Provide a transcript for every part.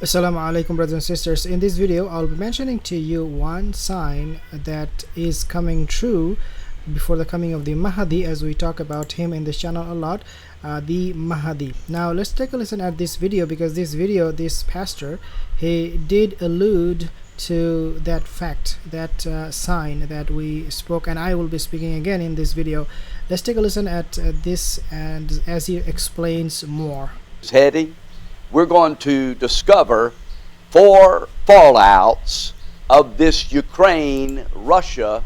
Assalamu alaikum, brothers and sisters. In this video I'll be mentioning to you one sign that is coming true before the coming of the Mahdi, as we talk about him in this channel a lot, the Mahdi. Now let's take a listen at this video, because this pastor, he did allude to that fact, that sign that we spoke, and I will be speaking again in this video. Let's take a listen at this, and as he explains more. Heading, we're going to discover 4 fallouts of this Ukraine-Russia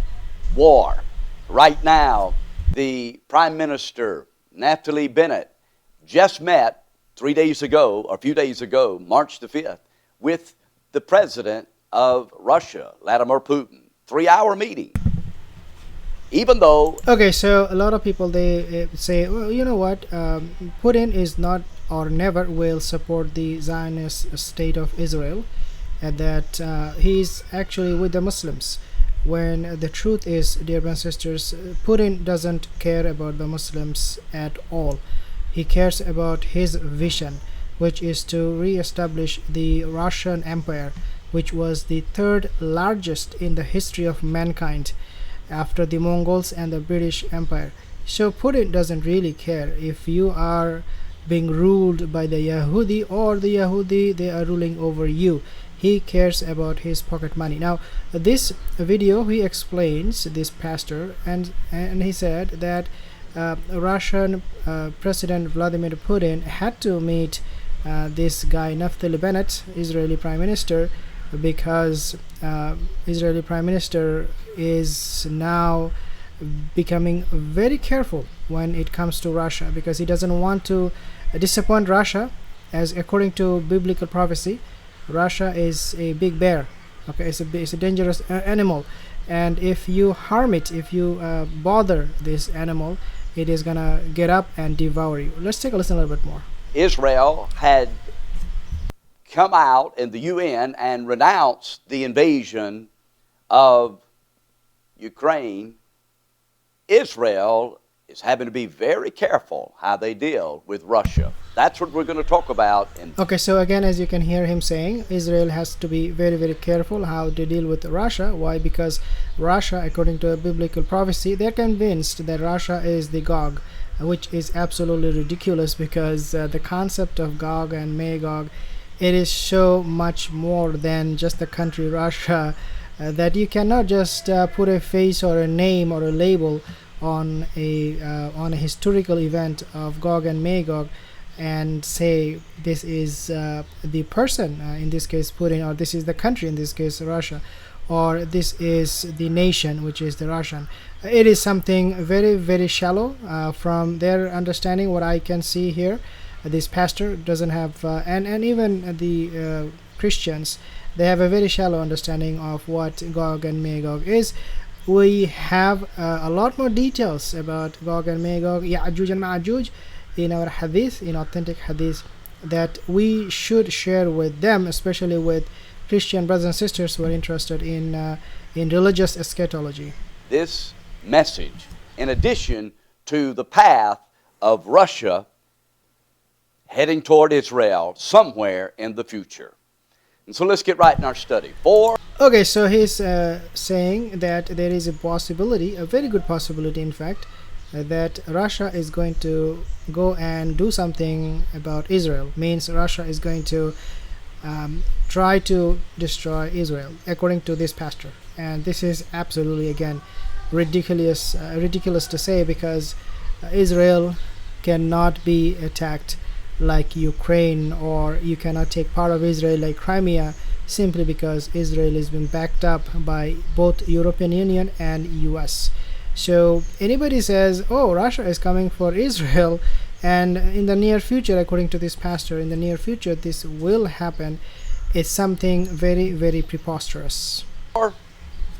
war. Right now, the Prime Minister, Naftali Bennett, just met 3 days ago, or a few days ago, March the 5th, with the President of Russia, Vladimir Putin. 3-hour meeting. Even though... Okay, so a lot of people, they say, well, you know what, Putin is not or never will support the Zionist state of Israel, and that he's actually with the Muslims, when the truth is, dear brothers and sisters, Putin doesn't care about the Muslims at all. He cares about his vision, which is to re-establish the Russian Empire, which was the 3rd largest in the history of mankind after the Mongols and the British Empire. So Putin doesn't really care if you are being ruled by the Yahudi, or the Yahudi, they are ruling over you. He cares about his pocket money. Now this video, he explains, this pastor, and he said that Russian President Vladimir Putin had to meet this guy Naftali Bennett, Israeli Prime Minister, because Israeli Prime Minister is now becoming very careful when it comes to Russia, because he doesn't want to disappoint Russia, as according to biblical prophecy, Russia is a big bear. Okay, it's a dangerous animal, and if you harm it, if you bother this animal, it is gonna get up and devour you. Let's take a listen a little bit more. Israel had come out in the UN and renounced the invasion of Ukraine. Israel is having to be very careful how they deal with Russia. That's what we're going to talk about. Okay, so again, as you can hear him saying, Israel has to be very, very careful how to deal with Russia. Why? Because Russia, according to a biblical prophecy, they're convinced that Russia is the Gog, which is absolutely ridiculous, because the concept of Gog and Magog, it is so much more than just the country Russia, that you cannot just put a face or a name or a label on a historical event of Gog and Magog and say this is the person, in this case Putin, or this is the country, in this case Russia, or this is the nation, which is the Russian. It is something very, very shallow from their understanding. What I can see here, this pastor doesn't have, and even the Christians, they have a very shallow understanding of what Gog and Magog is. We have a lot more details about Gog and Magog, Yajuj and Majuj, in our hadith, in authentic hadith, that we should share with them, especially with Christian brothers and sisters who are interested in religious eschatology. This message, in addition to the path of Russia heading toward Israel somewhere in the future. And so let's get right in our study. Okay, so he's saying that there is a possibility, a very good possibility in fact, that Russia is going to go and do something about Israel. Means Russia is going to try to destroy Israel, according to this pastor. And this is absolutely, again, ridiculous to say, because Israel cannot be attacked like Ukraine, or you cannot take part of Israel like Crimea, simply because Israel has been backed up by both European Union and US. So anybody says, oh, Russia is coming for Israel, and in the near future, according to this pastor, in the near future this will happen, it's something very, very preposterous.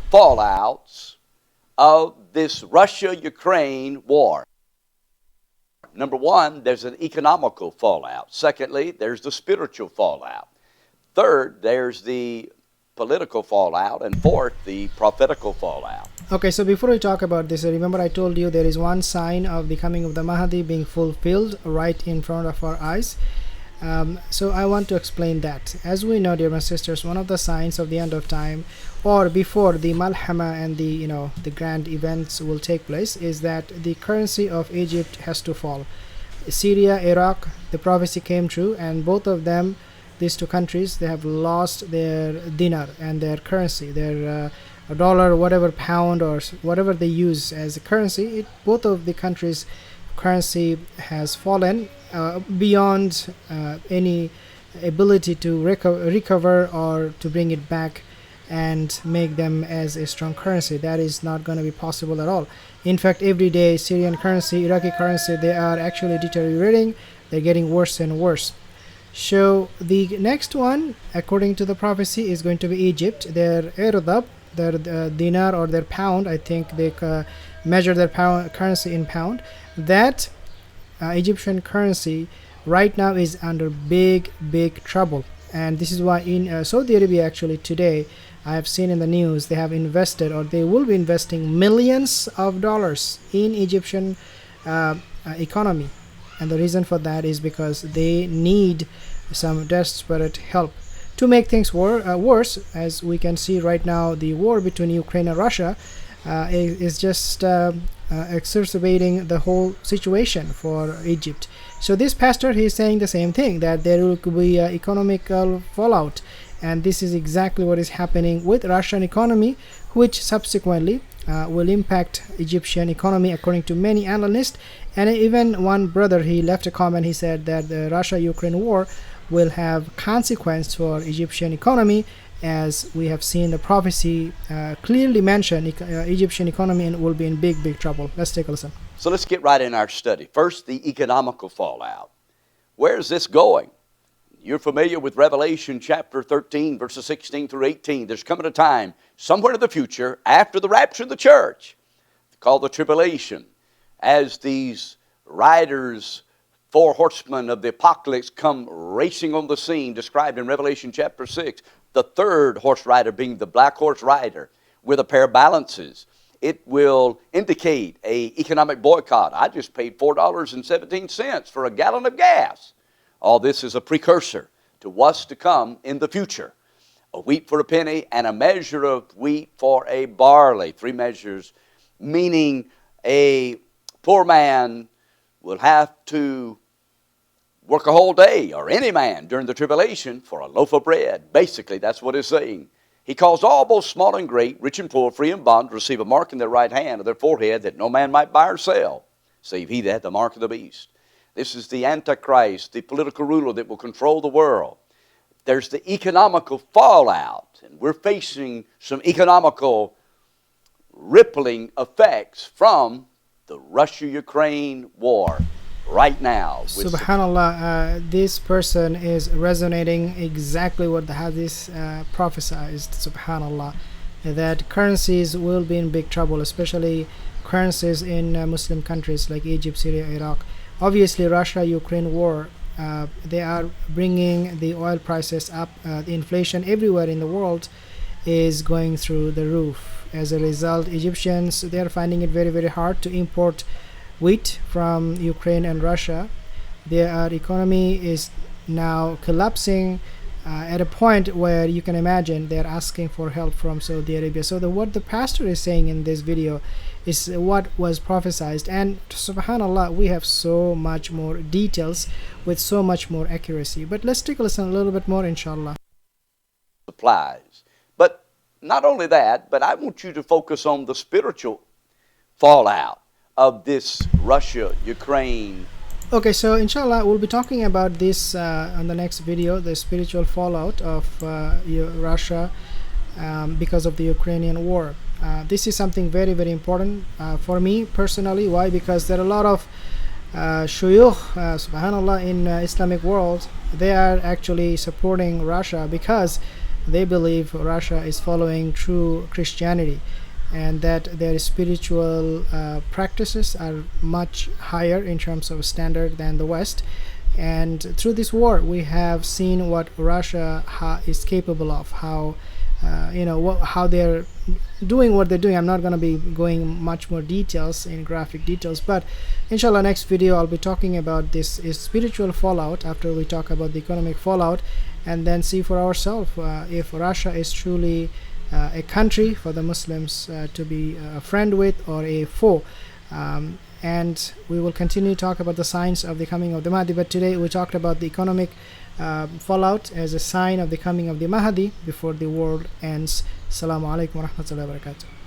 Fallouts of this Russia-Ukraine war. Number one, there's an economical fallout. Secondly, there's the spiritual fallout. Third, there's the political fallout. And fourth, the prophetical fallout. Okay, so before we talk about this, remember I told you there is one sign of the coming of the Mahdi being fulfilled right in front of our eyes. So I want to explain that. As we know, dear my sisters, one of the signs of the end of time, or before the malhama and the grand events will take place, is that the currency of Egypt has to fall. Syria, Iraq, the prophecy came true, and both of them, these two countries, they have lost their dinar and their currency, their dollar, whatever, pound, or whatever they use as a currency. Both of the countries' currency has fallen beyond any ability to recover or to bring it back and make them as a strong currency. That is not going to be possible at all. In fact, every day Syrian currency, Iraqi currency, they are actually deteriorating. They're getting worse and worse. So the next one, according to the prophecy, is going to be Egypt. Their irdab, their dinar or their pound, I think they measure their currency in pound. That Egyptian currency right now is under big trouble, and this is why in Saudi Arabia, actually today I have seen in the news, they have invested, or they will be investing, millions of dollars in Egyptian economy. And the reason for that is because they need some desperate help to make things worse. As we can see right now, the war between Ukraine and Russia is just exacerbating the whole situation for Egypt. So this pastor, he is saying the same thing, that there will be economical fallout, and this is exactly what is happening with Russian economy, which subsequently will impact Egyptian economy, according to many analysts. And even one brother, he left a comment. He said that the Russia-Ukraine war will have consequence for Egyptian economy, as we have seen the prophecy clearly mention Egyptian economy and will be in big trouble. Let's take a listen. So let's get right in our study. First, the economical fallout. Where is this going? You're familiar with Revelation chapter 13, verses 16 through 18. There's coming a time somewhere in the future, after the rapture of the church, called the tribulation, as these riders, 4 horsemen of the apocalypse, come racing on the scene, described in Revelation chapter 6. The third horse rider being the black horse rider with a pair of balances. It will indicate an economic boycott. I just paid $4.17 for a gallon of gas. All this is a precursor to what's to come in the future. A wheat for a penny and a measure of wheat for a barley. 3 measures, meaning a poor man will have to work a whole day, or any man during the tribulation, for a loaf of bread. Basically, that's what it's saying. He calls all, both small and great, rich and poor, free and bond, to receive a mark in their right hand or their forehead, that no man might buy or sell, save he that had the mark of the beast. This is the Antichrist, the political ruler that will control the world. There's the economical fallout, and we're facing some economical rippling effects from the Russia-Ukraine war right now. Subhanallah, this person is resonating exactly what the hadith prophesied. Subhanallah, that currencies will be in big trouble, especially currencies in Muslim countries like Egypt, Syria, Iraq. Obviously, Russia-Ukraine war, they are bringing the oil prices up. The inflation everywhere in the world is going through the roof. As a result, Egyptians, they are finding it very hard to import wheat from Ukraine and Russia. Their economy is now collapsing at a point where you can imagine they're asking for help from Saudi Arabia. So what the pastor is saying in this video is what was prophesied, and subhanallah, we have so much more details with so much more accuracy. But let's take a listen a little bit more, inshallah. Supplies. But not only that, but I want you to focus on the spiritual fallout of this Russia-Ukraine. Okay, so inshallah we'll be talking about this on the next video, the spiritual fallout of Russia because of the Ukrainian war. This is something very important for me personally. Why? Because there are a lot of shuyukh, subhanallah, in Islamic world. They are actually supporting Russia because they believe Russia is following true Christianity, and that their spiritual practices are much higher in terms of standard than the West. And through this war, we have seen what Russia is capable of, how how they're doing what they're doing. I'm not going to be going much more details in graphic details, but inshallah next video I'll be talking about this is spiritual fallout after we talk about the economic fallout, and then see for ourselves if Russia is truly a country for the Muslims to be a friend with or a foe. And we will continue to talk about the signs of the coming of the Mahdi, but today we talked about the economic fallout as a sign of the coming of the Mahdi before the world ends. Assalamu alaikum wa rahmatullahi wa barakatuh.